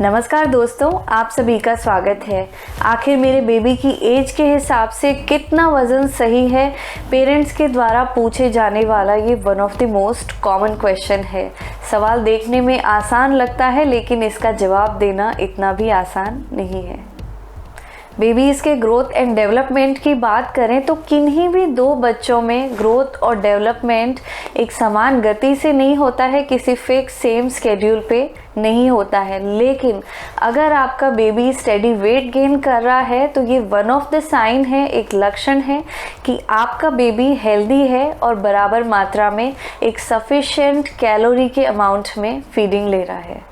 नमस्कार दोस्तों, आप सभी का स्वागत है। आखिर मेरे बेबी की एज के हिसाब से कितना वज़न सही है, पेरेंट्स के द्वारा पूछे जाने वाला ये one of the most common question है। सवाल देखने में आसान लगता है, लेकिन इसका जवाब देना इतना भी आसान नहीं है। बेबीज़ के ग्रोथ एंड डेवलपमेंट की बात करें तो किन्हीं भी दो बच्चों में ग्रोथ और डेवलपमेंट एक समान गति से नहीं होता है, किसी फिक्स सेम स्केड्यूल पे नहीं होता है। लेकिन अगर आपका बेबी स्टेडी वेट गेन कर रहा है तो ये वन ऑफ द साइन है, एक लक्षण है कि आपका बेबी हेल्दी है और बराबर मात्रा में एक सफिशिएंट कैलोरी के अमाउंट में फीडिंग ले रहा है।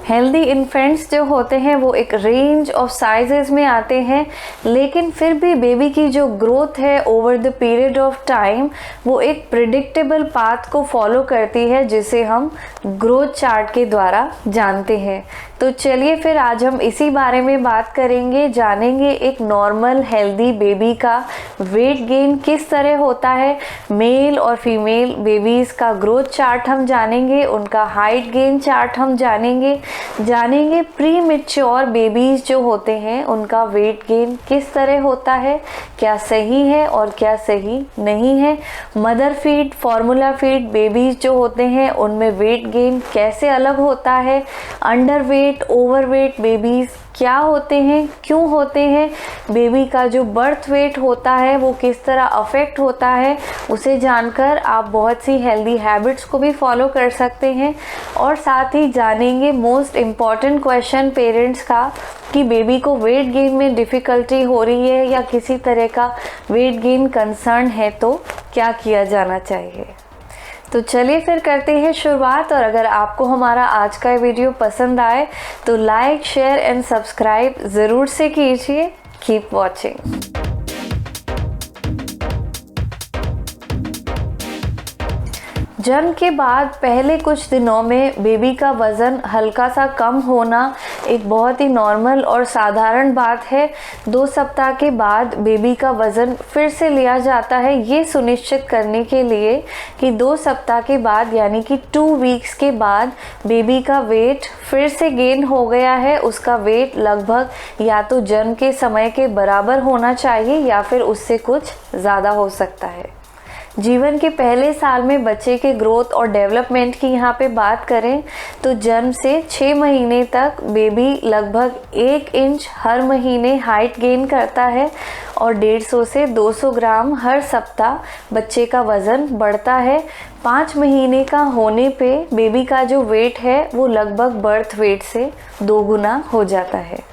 हेल्दी इन्फेंट्स जो होते हैं वो एक रेंज ऑफ साइजेस में आते हैं, लेकिन फिर भी बेबी की जो ग्रोथ है over the period of time वो एक प्रिडिक्टेबल पाथ को फॉलो करती है, जिसे हम ग्रोथ चार्ट के द्वारा जानते हैं। तो चलिए फिर आज हम इसी बारे में बात करेंगे, जानेंगे एक नॉर्मल हेल्दी बेबी का वेट गेन किस तरह होता है। मेल और फीमेल बेबीज़ का ग्रोथ चार्ट हम जानेंगे, उनका हाइट गेन चार्ट हम जानेंगे प्री मैच्योर बेबीज़ जो होते हैं उनका वेट गेन किस तरह होता है, क्या सही है और क्या सही नहीं है। Mother feed, formula feed babies जो होते हैं उनमें वेट गेन कैसे अलग होता है। अंडर वेट, ओवरवेट बेबीज़ क्या होते हैं, क्यों होते हैं, बेबी का जो बर्थ वेट होता है वो किस तरह अफेक्ट होता है, उसे जानकर आप बहुत सी हेल्दी हैबिट्स को भी फॉलो कर सकते हैं। और साथ ही जानेंगे मोस्ट इम्पॉर्टेंट क्वेश्चन पेरेंट्स का कि बेबी को वेट गेन में डिफ़िकल्टी हो रही है या किसी तरह का वेट गेन कंसर्न है तो क्या किया जाना चाहिए। तो चलिए फिर करते हैं शुरुआत। और अगर आपको हमारा आज का वीडियो पसंद आए तो लाइक, शेयर एंड सब्सक्राइब ज़रूर से कीजिए। Keep watching. जन्म के बाद पहले कुछ दिनों में बेबी का वज़न हल्का सा कम होना एक बहुत ही नॉर्मल और साधारण बात है। 2 सप्ताह के बाद बेबी का वज़न फिर से लिया जाता है, ये सुनिश्चित करने के लिए कि 2 सप्ताह के बाद यानी कि 2 वीक्स के बाद बेबी का वेट फिर से गेन हो गया है। उसका वेट लगभग या तो जन्म के समय के बराबर होना चाहिए या फिर उससे कुछ ज़्यादा हो सकता है। जीवन के पहले साल में बच्चे के ग्रोथ और डेवलपमेंट की यहाँ पे बात करें तो जन्म से 6 महीने तक बेबी लगभग 1 इंच हर महीने हाइट गेन करता है और 150 से 200 ग्राम हर सप्ताह बच्चे का वज़न बढ़ता है। 5 महीने का होने पे बेबी का जो वेट है वो लगभग बर्थ वेट से 2 गुना हो जाता है।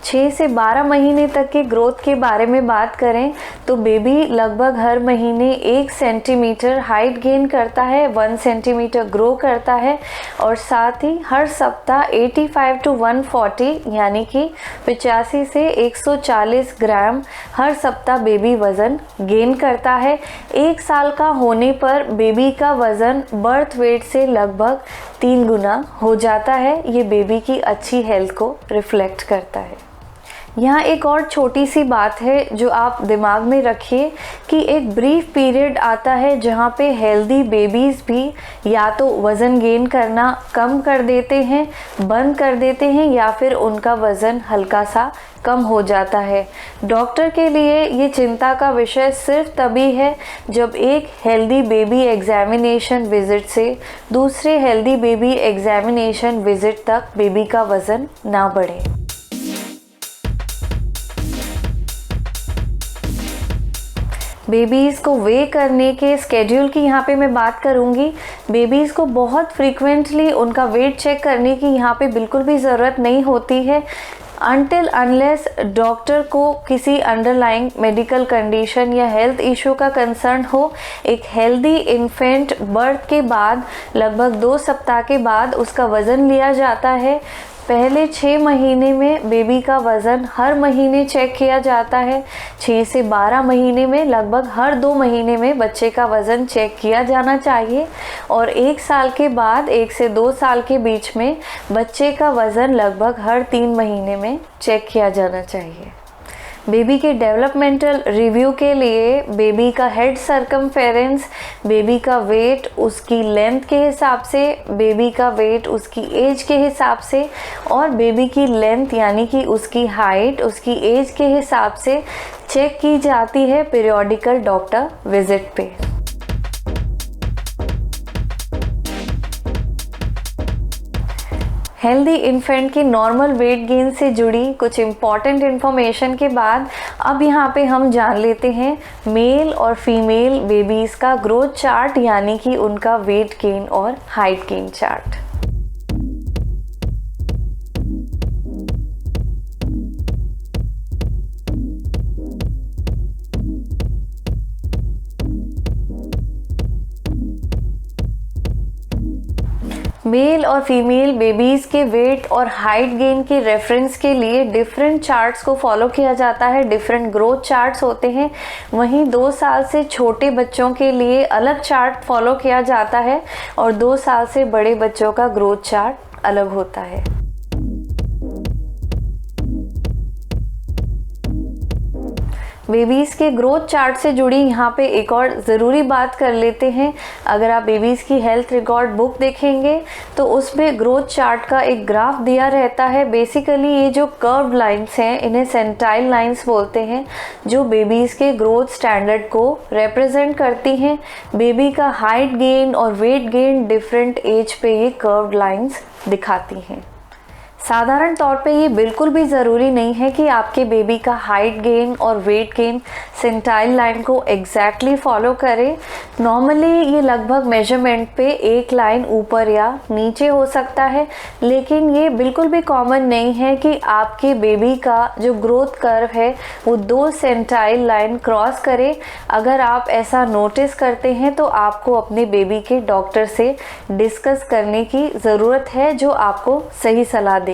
6 से 12 महीने तक के ग्रोथ के बारे में बात करें तो बेबी लगभग हर महीने 1 सेंटीमीटर हाइट गेन करता है, 1 सेंटीमीटर ग्रो करता है और साथ ही हर सप्ताह 85 टू 140 यानी कि 85 से 140 ग्राम हर सप्ताह बेबी वज़न गेन करता है। 1 साल का होने पर बेबी का वज़न बर्थ वेट से लगभग 3 गुना हो जाता है। ये बेबी की अच्छी हेल्थ को रिफ्लेक्ट करता है। यहाँ एक और छोटी सी बात है जो आप दिमाग में रखिए कि एक ब्रीफ पीरियड आता है जहाँ पे हेल्दी बेबीज़ भी या तो वज़न गेन करना कम कर देते हैं, बंद कर देते हैं या फिर उनका वज़न हल्का सा कम हो जाता है। डॉक्टर के लिए ये चिंता का विषय सिर्फ तभी है जब एक हेल्दी बेबी एग्जामिनेशन विज़िट से दूसरे हेल्दी बेबी एग्जामिनेशन विज़िट तक बेबी का वज़न ना बढ़े। बेबीज़ को वे करने के स्केड्यूल की यहाँ पे मैं बात करूँगी। बेबीज़ को बहुत फ्रीक्वेंटली उनका वेट चेक करने की यहाँ पे बिल्कुल भी ज़रूरत नहीं होती है अनटिल अनलेस डॉक्टर को किसी अंडरलाइंग मेडिकल कंडीशन या हेल्थ इशू का कंसर्न हो। एक हेल्दी इन्फेंट बर्थ के बाद लगभग 2 सप्ताह के बाद उसका वज़न लिया जाता है। पहले 6 महीने में बेबी का वज़न हर महीने चेक किया जाता है। 6 से 12 महीने में लगभग हर 2 महीने में बच्चे का वज़न चेक किया जाना चाहिए और 1 साल के बाद 1 से 2 साल के बीच में बच्चे का वज़न लगभग हर 3 महीने में चेक किया जाना चाहिए। बेबी के डेवलपमेंटल रिव्यू के लिए बेबी का हेड सर्कमफेरेंस, बेबी का वेट उसकी लेंथ के हिसाब से, बेबी का वेट उसकी एज के हिसाब से और बेबी की लेंथ यानी कि उसकी हाइट उसकी एज के हिसाब से चेक की जाती है पीरियोडिकल डॉक्टर विजिट पे। हेल्दी इन्फेंट की नॉर्मल वेट गेन से जुड़ी कुछ इम्पॉर्टेंट इन्फॉर्मेशन के बाद अब यहाँ पे हम जान लेते हैं मेल और फीमेल बेबीज़ का ग्रोथ चार्ट यानी कि उनका वेट गेन और हाइट गेन चार्ट। मेल और फीमेल बेबीज़ के वेट और हाइट गेन के रेफरेंस के लिए डिफरेंट चार्ट्स को फॉलो किया जाता है, डिफरेंट ग्रोथ चार्ट्स होते हैं। वहीं 2 साल से छोटे बच्चों के लिए अलग चार्ट फॉलो किया जाता है और 2 साल से बड़े बच्चों का ग्रोथ चार्ट अलग होता है। बेबीज़ के ग्रोथ चार्ट से जुड़ी यहाँ पे एक और ज़रूरी बात कर लेते हैं। अगर आप बेबीज़ की हेल्थ रिकॉर्ड बुक देखेंगे तो उसमें ग्रोथ चार्ट का एक ग्राफ दिया रहता है। बेसिकली ये जो कर्व्ड लाइंस हैं इन्हें सेंटाइल लाइंस बोलते हैं, जो बेबीज़ के ग्रोथ स्टैंडर्ड को रिप्रेजेंट करती हैं। बेबी का हाइट गेन और वेट गेन डिफरेंट एज पे ये कर्व्ड लाइंस दिखाती हैं। साधारण तौर पे ये बिल्कुल भी ज़रूरी नहीं है कि आपके बेबी का हाइट गेन और वेट गेन सेंटाइल लाइन को एग्जैक्टली फॉलो करे। नॉर्मली ये लगभग मेजरमेंट पे एक लाइन ऊपर या नीचे हो सकता है, लेकिन ये बिल्कुल भी कॉमन नहीं है कि आपके बेबी का जो ग्रोथ कर्व है वो 2 सेंटाइल लाइन क्रॉस करे। अगर आप ऐसा नोटिस करते हैं तो आपको अपने बेबी के डॉक्टर से डिस्कस करने की ज़रूरत है, जो आपको सही सलाह देंगे।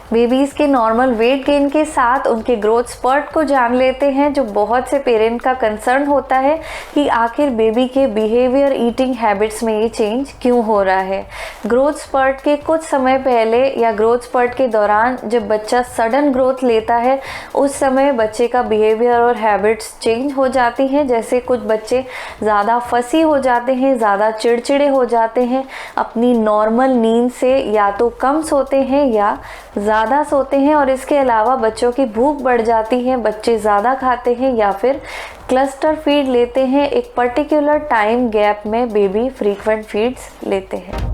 बेबीज़ के नॉर्मल वेट गेन के साथ उनके ग्रोथ स्पर्ट को जान लेते हैं, जो बहुत से पेरेंट का कंसर्न होता है कि आखिर बेबी के बिहेवियर ईटिंग हैबिट्स में ये चेंज क्यों हो रहा है। ग्रोथ स्पर्ट के कुछ समय पहले या ग्रोथ स्पर्ट के दौरान जब बच्चा सडन ग्रोथ लेता है उस समय बच्चे का बिहेवियर और हैबिट्स चेंज हो जाती हैं। जैसे कुछ बच्चे ज़्यादा फसी हो जाते हैं, ज़्यादा चिड़चिड़े हो जाते हैं, अपनी नॉर्मल नींद से या तो कम सोते हैं या ज़्यादा सोते हैं, और इसके अलावा बच्चों की भूख बढ़ जाती है, बच्चे ज़्यादा खाते हैं या फिर क्लस्टर फीड लेते हैं। एक पर्टिकुलर टाइम गैप में बेबी फ्रीक्वेंट फीड्स लेते हैं।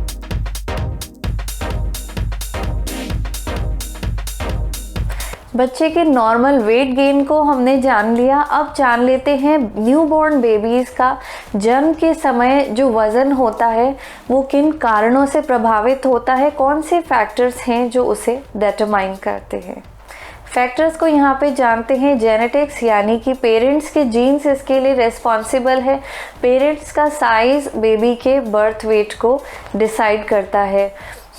बच्चे के नॉर्मल वेट गेन को हमने जान लिया। अब जान लेते हैं न्यूबॉर्न बेबीज़ का जन्म के समय जो वज़न होता है वो किन कारणों से प्रभावित होता है, कौन से फैक्टर्स हैं जो उसे डिटरमाइन करते हैं। फैक्टर्स को यहाँ पे जानते हैं। जेनेटिक्स यानी कि पेरेंट्स के जीन्स इसके लिए रिस्पॉन्सिबल है। पेरेंट्स का साइज़ बेबी के बर्थ वेट को डिसाइड करता है।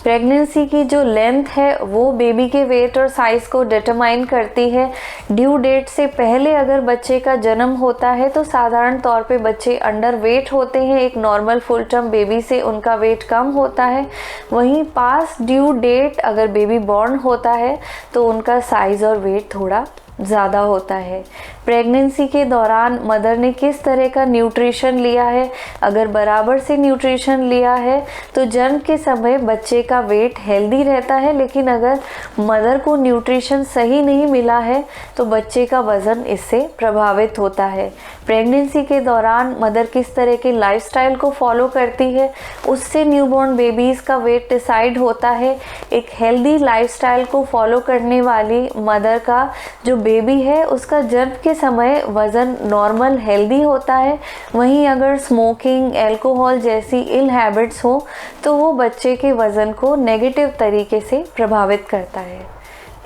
प्रेगनेंसी की जो लेंथ है वो बेबी के वेट और साइज़ को डिटरमाइन करती है। ड्यू डेट से पहले अगर बच्चे का जन्म होता है तो साधारण तौर पे बच्चे अंडर वेट होते हैं, एक नॉर्मल फुल टर्म बेबी से उनका वेट कम होता है। वहीं पास ड्यू डेट अगर बेबी बॉर्न होता है तो उनका साइज़ और वेट थोड़ा ज़्यादा होता है। प्रेगनेंसी के दौरान मदर ने किस तरह का न्यूट्रिशन लिया है, अगर बराबर से न्यूट्रिशन लिया है तो जन्म के समय बच्चे का वेट हेल्दी रहता है, लेकिन अगर मदर को न्यूट्रिशन सही नहीं मिला है तो बच्चे का वज़न इससे प्रभावित होता है। प्रेगनेंसी के दौरान मदर किस तरह के लाइफस्टाइल को फॉलो करती है उससे न्यूबॉर्न बेबीज़ का वेट डिसाइड होता है। एक हेल्दी लाइफस्टाइल को फॉलो करने वाली मदर का जो बेबी है उसका जन्म के समय वज़न नॉर्मल हेल्दी होता है। वहीं अगर स्मोकिंग, अल्कोहल जैसी इल हैबिट्स हो तो वो बच्चे के वज़न को नेगेटिव तरीके से प्रभावित करता है।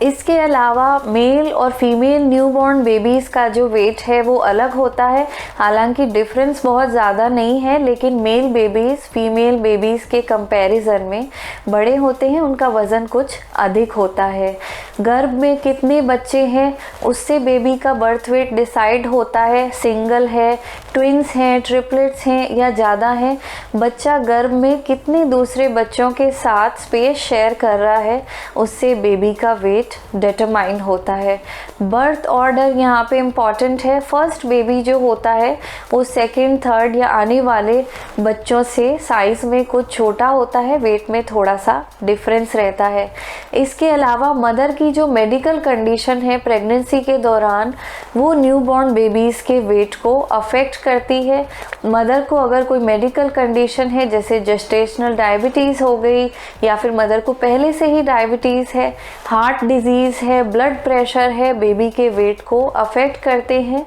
इसके अलावा मेल और फीमेल न्यूबॉर्न बेबीज़ का जो वेट है वो अलग होता है। हालांकि डिफरेंस बहुत ज़्यादा नहीं है, लेकिन मेल बेबीज़ फीमेल बेबीज़ के कंपैरिजन में बड़े होते हैं, उनका वज़न कुछ अधिक होता है। गर्भ में कितने बच्चे हैं उससे बेबी का बर्थ वेट डिसाइड होता है। सिंगल है, ट्विंस हैं, ट्रिपलेट्स हैं या ज़्यादा हैं। बच्चा गर्भ में कितने दूसरे बच्चों के साथ स्पेस शेयर कर रहा है उससे बेबी का वेट वेट डिटरमाइन होता है। बर्थ ऑर्डर यहाँ पे इम्पॉर्टेंट है। फर्स्ट बेबी जो होता है वो सेकंड, थर्ड या आने वाले बच्चों से साइज़ में कुछ छोटा होता है, वेट में थोड़ा सा डिफरेंस रहता है। इसके अलावा मदर की जो मेडिकल कंडीशन है प्रेगनेंसी के दौरान, वो न्यूबॉर्न बेबीज़ के वेट को अफेक्ट करती है। मदर को अगर कोई मेडिकल कंडीशन है जैसे जेस्टेशनल डायबिटीज़ हो गई, या फिर मदर को पहले से ही डायबिटीज़ है, हार्ट डिजीज़ है, ब्लड प्रेशर है, बेबी के वेट को अफेक्ट करते हैं।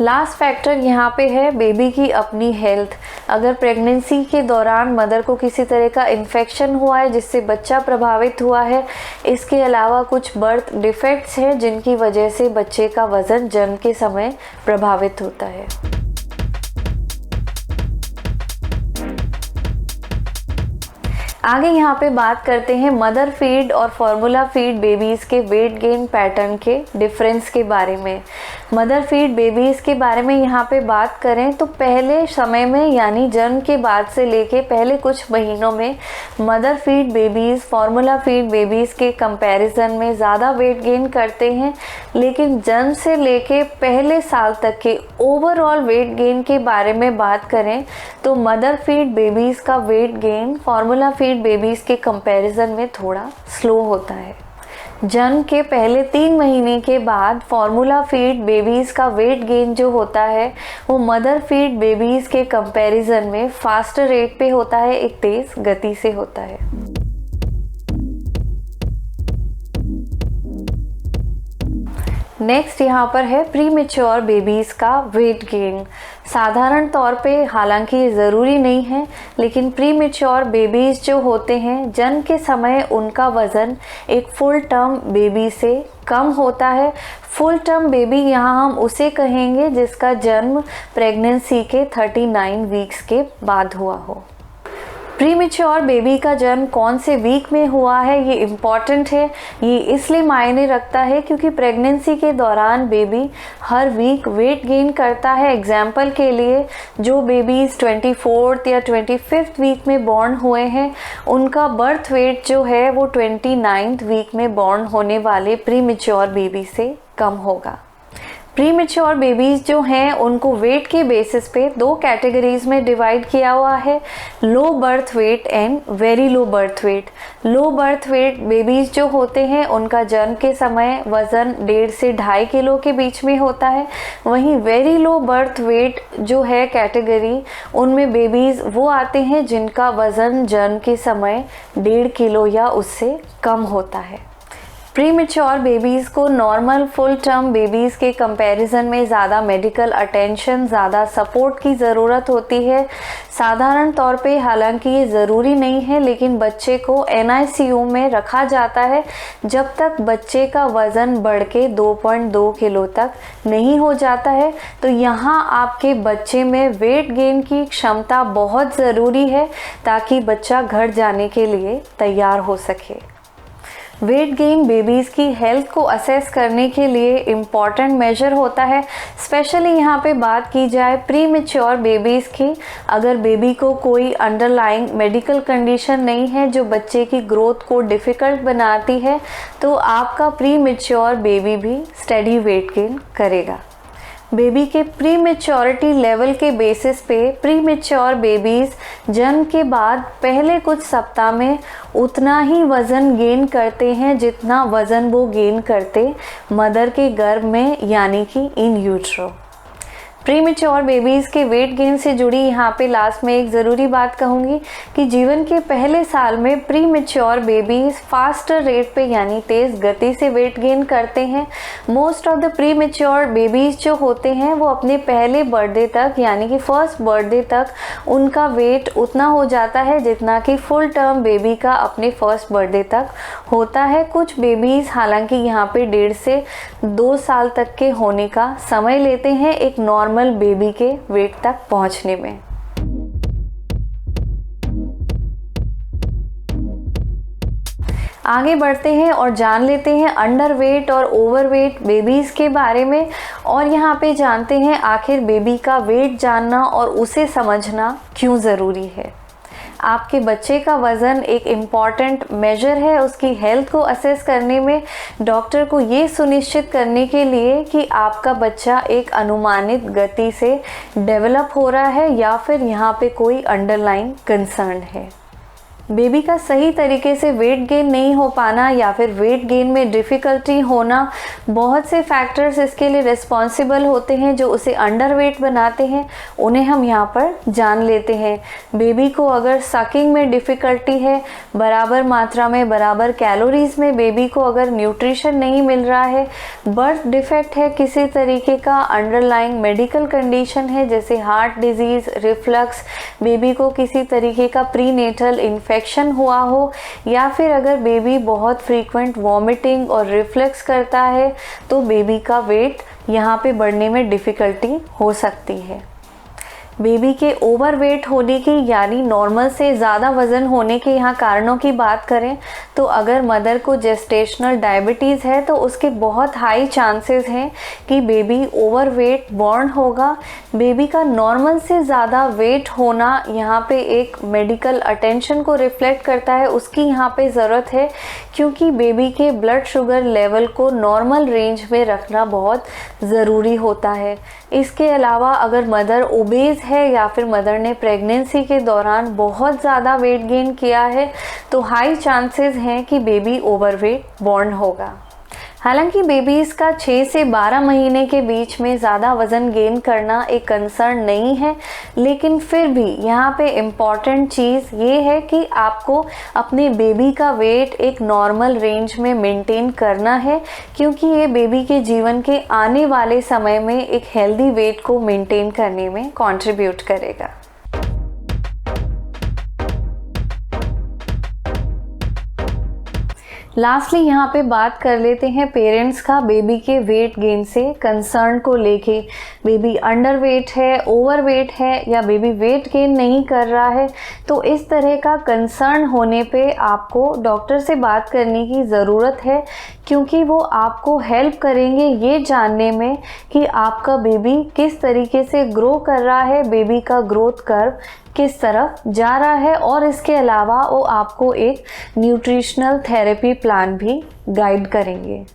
लास्ट फैक्टर यहाँ पे है बेबी की अपनी हेल्थ। अगर प्रेगनेंसी के दौरान मदर को किसी तरह का इन्फेक्शन हुआ है जिससे बच्चा प्रभावित हुआ है, इसके अलावा कुछ बर्थ डिफेक्ट्स हैं जिनकी वजह से बच्चे का वज़न जन्म के समय प्रभावित होता है। आगे यहाँ पे बात करते हैं मदर फीड और फार्मूला फीड बेबीज़ के वेट गेन पैटर्न के डिफरेंस के बारे में। मदर फीड बेबीज़ के बारे में यहाँ पे बात करें तो पहले समय में यानी जन्म के बाद से लेके पहले कुछ महीनों में mother feed babies formula feed babies के कंपैरिजन में ज़्यादा वेट गेन करते हैं, लेकिन जन्म से लेके पहले साल तक के ओवरऑल वेट गेन के बारे में बात करें तो मदर फीड बेबीज़ का weight gain formula feed babies के कंपैरिजन में थोड़ा स्लो होता है। जन्म के पहले 3 महीने के बाद फार्मूला फीड बेबीज़ का वेट गेन जो होता है वो मदर फीड बेबीज़ के कंपैरिजन में फास्टर रेट पे होता है, एक तेज़ गति से होता है। नेक्स्ट यहाँ पर है प्री मैच्योर बेबीज़ का वेट गेन। साधारण तौर पे हालांकि ये ज़रूरी नहीं है, लेकिन प्री मैच्योर बेबीज़ जो होते हैं जन्म के समय उनका वज़न एक फुल टर्म बेबी से कम होता है। फुल टर्म बेबी यहाँ हम उसे कहेंगे जिसका जन्म प्रेगनेंसी के 39 वीक्स के बाद हुआ हो। प्री मैच्योर बेबी का जन्म कौन से वीक में हुआ है ये इम्पॉर्टेंट है। ये इसलिए मायने रखता है क्योंकि प्रेगनेंसी के दौरान बेबी हर वीक वेट गेन करता है। एग्जाम्पल के लिए जो बेबीज़ 24th या 25th वीक में बॉर्न हुए हैं उनका बर्थ वेट जो है वो 29th वीक में बॉर्न होने वाले प्री मैच्योर बेबी से कम होगा। प्री मैच्योर बेबीज़ जो हैं उनको वेट के बेसिस पे 2 कैटेगरीज में डिवाइड किया हुआ है, low birth weight and very low birth weight. Low birth weight babies जो होते हैं उनका जन्म के समय वज़न 1.5 से 2.5 किलो के बीच में होता है। वहीं वेरी लो बर्थ वेट जो है कैटेगरी, उनमें बेबीज़ वो आते हैं जिनका वज़न जन्म के समय 1.5 किलो या उससे कम होता है। प्री मैच्योर बेबीज़ को नॉर्मल फुल टर्म बेबीज़ के कंपैरिजन में ज़्यादा मेडिकल अटेंशन, ज़्यादा सपोर्ट की ज़रूरत होती है। साधारण तौर पे हालांकि ये ज़रूरी नहीं है, लेकिन बच्चे को NICU में रखा जाता है जब तक बच्चे का वज़न बढ़ के 2.2 किलो तक नहीं हो जाता है। तो यहाँ आपके बच्चे में वेट गेन की क्षमता बहुत ज़रूरी है ताकि बच्चा घर जाने के लिए तैयार हो सके। वेट गेन बेबीज़ की हेल्थ को असेस करने के लिए इम्पॉर्टेंट मेजर होता है। स्पेशली यहाँ पे बात की जाए प्री मैच्योर बेबीज़ की, अगर बेबी को कोई अंडरलाइंग मेडिकल कंडीशन नहीं है जो बच्चे की ग्रोथ को डिफ़िकल्ट बनाती है, तो आपका प्री मैच्योर बेबी भी स्टेडी वेट गेन करेगा। बेबी के प्री मैच्योरिटी लेवल के बेसिस पे प्री मैच्योर बेबीज़ जन्म के बाद पहले कुछ सप्ताह में उतना ही वज़न गेन करते हैं जितना वज़न वो गेन करते मदर के गर्भ में, यानी कि इन यूट्रो। प्री मैच्योर बेबीज़ के वेट गेन से जुड़ी यहाँ पे लास्ट में एक ज़रूरी बात कहूँगी कि जीवन के पहले साल में pre mature babies faster rate पे यानी तेज़ गति से वेट गेन करते हैं। Most of the pre mature babies जो होते हैं वो अपने पहले बर्थडे तक यानी कि फर्स्ट बर्थडे तक उनका वेट उतना हो जाता है जितना कि फुल टर्म बेबी का अपने फर्स्ट बर्थडे तक होता है। कुछ बेबीज़ हालांकि यहाँ पे 1.5 से 2 साल तक के होने का समय लेते हैं एक नॉर्मल बेबी के वेट तक पहुंचने में। आगे बढ़ते हैं और जान लेते हैं अंडर वेट और ओवर वेट बेबीज़ के बारे में, और यहाँ पे जानते हैं आखिर बेबी का वेट जानना और उसे समझना क्यों ज़रूरी है। आपके बच्चे का वज़न एक इम्पॉर्टेंट मेजर है उसकी हेल्थ को असेस करने में, डॉक्टर को ये सुनिश्चित करने के लिए कि आपका बच्चा एक अनुमानित गति से डेवलप हो रहा है या फिर यहाँ पे कोई अंडरलाइन कंसर्न है। बेबी का सही तरीके से वेट गेन नहीं हो पाना या फिर वेट गेन में डिफ़िकल्टी होना, बहुत से फैक्टर्स इसके लिए रिस्पॉन्सिबल होते हैं जो उसे अंडर वेट बनाते हैं, उन्हें हम यहाँ पर जान लेते हैं। बेबी को अगर सकिंग में डिफ़िकल्टी है, बराबर मात्रा में बराबर कैलोरीज़ में बेबी को अगर न्यूट्रिशन नहीं मिल रहा है, बर्थ डिफेक्ट है, किसी तरीके का अंडरलाइंग मेडिकल कंडीशन है जैसे हार्ट डिजीज़, रिफ्लक्स, बेबी को किसी तरीके का प्रीनेटल इन्फेक्शन हुआ हो, या फिर अगर बेबी बहुत फ्रीक्वेंट वॉमिटिंग और रिफ्लेक्स करता है तो बेबी का वेट यहाँ पे बढ़ने में डिफ़िकल्टी हो सकती है। बेबी के ओवरवेट होने की यानी नॉर्मल से ज़्यादा वज़न होने के यहाँ कारणों की बात करें तो अगर मदर को जेस्टेशनल डायबिटीज़ है तो उसके बहुत हाई चांसेस हैं कि बेबी ओवरवेट बॉर्न होगा। बेबी का नॉर्मल से ज़्यादा वेट होना यहाँ पे एक मेडिकल अटेंशन को रिफ्लेक्ट करता है, उसकी यहाँ पे ज़रूरत है क्योंकि बेबी के ब्लड शुगर लेवल को नॉर्मल रेंज में रखना बहुत ज़रूरी होता है। इसके अलावा अगर मदर ओबेज है या फिर मदर ने प्रेगनेंसी के दौरान बहुत ज़्यादा वेट गेन किया है तो हाई चांसेस हैं कि बेबी ओवरवेट बॉर्न होगा। हालांकि बेबीज़ का 6 से 12 महीने के बीच में ज़्यादा वज़न गेन करना एक कंसर्न नहीं है, लेकिन फिर भी यहाँ पे इम्पॉर्टेंट चीज़ ये है कि आपको अपने बेबी का वेट एक नॉर्मल रेंज में मेंटेन करना है क्योंकि ये बेबी के जीवन के आने वाले समय में एक हेल्दी वेट को मेंटेन करने में कंट्रीब्यूट करेगा। लास्टली यहाँ पे बात कर लेते हैं पेरेंट्स का बेबी के वेट गेन से कंसर्न को लेके। बेबी अंडर वेट है, ओवर वेट है या बेबी वेट गेन नहीं कर रहा है तो इस तरह का कंसर्न होने पे आपको डॉक्टर से बात करने की ज़रूरत है क्योंकि वो आपको हेल्प करेंगे ये जानने में कि आपका बेबी किस तरीके से ग्रो कर रहा है, बेबी का ग्रोथ कर्व किस तरफ जा रहा है और इसके अलावा वो आपको एक न्यूट्रिशनल थेरेपी प्लान भी गाइड करेंगे।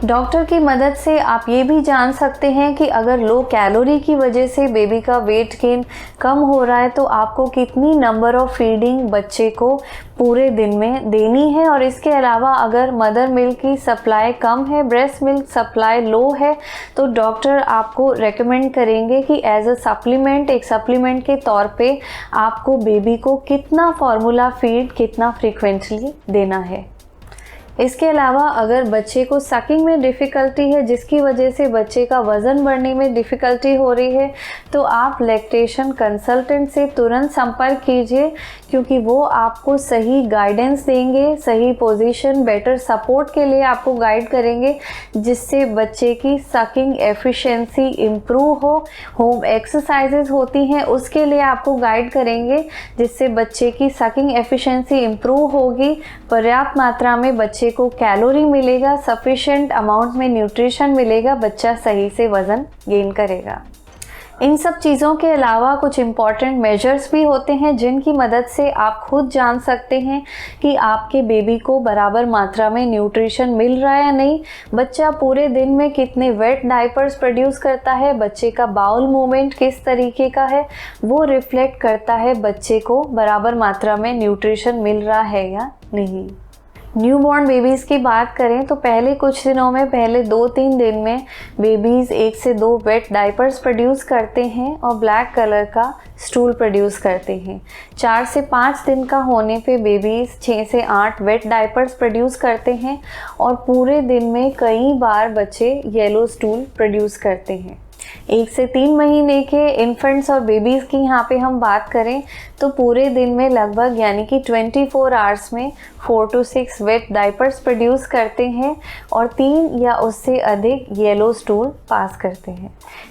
डॉक्टर की मदद से आप ये भी जान सकते हैं कि अगर लो कैलोरी की वजह से बेबी का वेट गेन कम हो रहा है तो आपको कितनी नंबर ऑफ फीडिंग बच्चे को पूरे दिन में देनी है, और इसके अलावा अगर मदर मिल्क की सप्लाई कम है, ब्रेस्ट मिल्क सप्लाई लो है तो डॉक्टर आपको रेकमेंड करेंगे कि एज अ सप्लीमेंट, एक सप्लीमेंट के तौर पे आपको बेबी को कितना फार्मूला फीड कितना फ्रीक्वेंटली देना है। इसके अलावा अगर बच्चे को सकिंग में डिफ़िकल्टी है जिसकी वजह से बच्चे का वज़न बढ़ने में डिफ़िकल्टी हो रही है तो आप लैक्टेशन कंसल्टेंट से तुरंत संपर्क कीजिए क्योंकि वो आपको सही गाइडेंस देंगे, सही पोजीशन, बेटर सपोर्ट के लिए आपको गाइड करेंगे जिससे बच्चे की सकिंग एफिशिएंसी इम्प्रूव हो। होम एक्सरसाइजेज होती हैं उसके लिए आपको गाइड करेंगे जिससे बच्चे की सकिंग एफिशिएंसी इम्प्रूव होगी, पर्याप्त मात्रा में बच्चे को कैलोरी मिलेगा, सफिशिएंट अमाउंट में न्यूट्रिशन मिलेगा, बच्चा सही से वज़न गेन करेगा। इन सब चीज़ों के अलावा कुछ इम्पॉर्टेंट मेजर्स भी होते हैं जिनकी मदद से आप खुद जान सकते हैं कि आपके बेबी को बराबर मात्रा में न्यूट्रिशन मिल रहा है या नहीं, बच्चा पूरे दिन में कितने वेट डायपर्स प्रोड्यूस करता है, बच्चे का बाउल मूवमेंट किस तरीके का है, वो रिफ्लेक्ट करता है बच्चे को बराबर मात्रा में न्यूट्रिशन मिल रहा है या नहीं। न्यूबॉर्न बेबीज़ की बात करें तो पहले कुछ दिनों में, पहले 2-3 दिन में बेबीज़ 1 से 2 वेट डायपर्स प्रोड्यूस करते हैं और ब्लैक कलर का स्टूल प्रोड्यूस करते हैं। 4 से 5 दिन का होने पे बेबीज़ 6 से 8 वेट डायपर्स प्रोड्यूस करते हैं और पूरे दिन में कई बार बच्चे येलो स्टूल प्रोड्यूस करते हैं। 1 से 3 महीने के इन्फेंट्स और बेबीज़ की यहाँ पे हम बात करें तो पूरे दिन में लगभग यानी कि 24 आवर्स में 4 to 6 वेट डायपर्स प्रोड्यूस करते हैं और 3 या उससे अधिक येलो स्टूल पास करते हैं।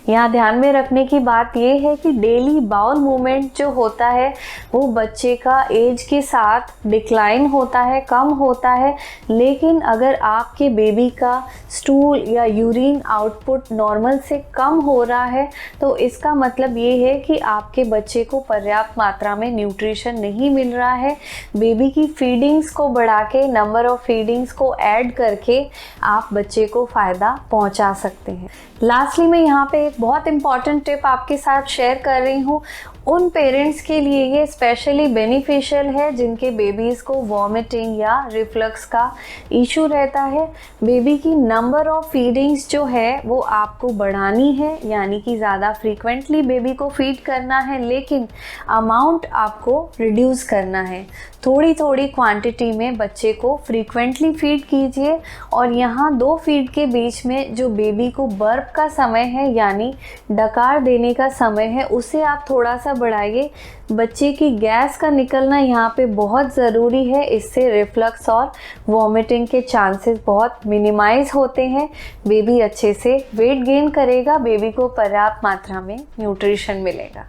यहाँ ध्यान में रखने की बात ये है कि डेली बाउल मूवमेंट जो होता है वो बच्चे का एज के साथ डिक्लाइन होता है, कम होता है, लेकिन अगर आपके बेबी का स्टूल या यूरिन आउटपुट नॉर्मल से कम हो रहा है तो इसका मतलब ये है कि आपके बच्चे को पर्याप्त मात्रा में न्यूट्रिशन नहीं मिल रहा है। बेबी की फीडिंग्स को बढ़ा के, नंबर ऑफ फीडिंग्स को ऐड करके आप बच्चे को फ़ायदा पहुंचा सकते हैं। लास्टली मैं यहाँ पे एक बहुत इंपॉर्टेंट टिप आपके साथ शेयर कर रही हूँ। उन पेरेंट्स के लिए ये स्पेशली बेनिफिशियल है जिनके बेबीज़ को वॉमिटिंग या रिफ्लक्स का इशू रहता है। बेबी की नंबर ऑफ फीडिंग्स जो है वो आपको बढ़ानी है, यानी कि ज़्यादा फ्रीक्वेंटली बेबी को फीड करना है, लेकिन अमाउंट आपको रिड्यूस करना है। थोड़ी थोड़ी क्वांटिटी में बच्चे को फ्रीक्वेंटली फीड कीजिए और यहाँ 2 फीड के बीच में जो बेबी को बर्प का समय है यानी डकार देने का समय है उसे आप थोड़ा सा बढ़ाइए। बच्चे की गैस का निकलना यहाँ पे बहुत ज़रूरी है, इससे रिफ्लक्स और वॉमिटिंग के चांसेस बहुत मिनिमाइज होते हैं। बेबी अच्छे से वेट गेन करेगा, बेबी को पर्याप्त मात्रा में न्यूट्रिशन मिलेगा।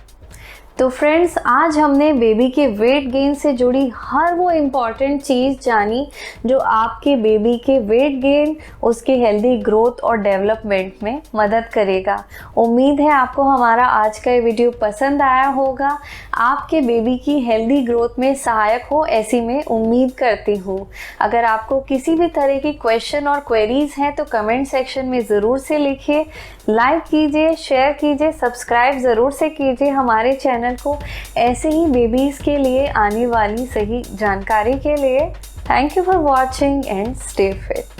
तो फ्रेंड्स, आज हमने बेबी के वेट गेन से जुड़ी हर वो इम्पॉर्टेंट चीज़ जानी जो आपके बेबी के वेट गेन, उसके हेल्दी ग्रोथ और डेवलपमेंट में मदद करेगा। उम्मीद है आपको हमारा आज का ये वीडियो पसंद आया होगा, आपके बेबी की हेल्दी ग्रोथ में सहायक हो ऐसी मैं उम्मीद करती हूँ। अगर आपको किसी भी तरह की क्वेश्चन और क्वेरीज हैं तो कमेंट सेक्शन में ज़रूर से लिखिए। लाइक कीजिए, शेयर कीजिए, सब्सक्राइब ज़रूर से कीजिए हमारे चैनल को ऐसे ही बेबीज़ के लिए आने वाली सही जानकारी के लिए। Thank you for watching and stay fit.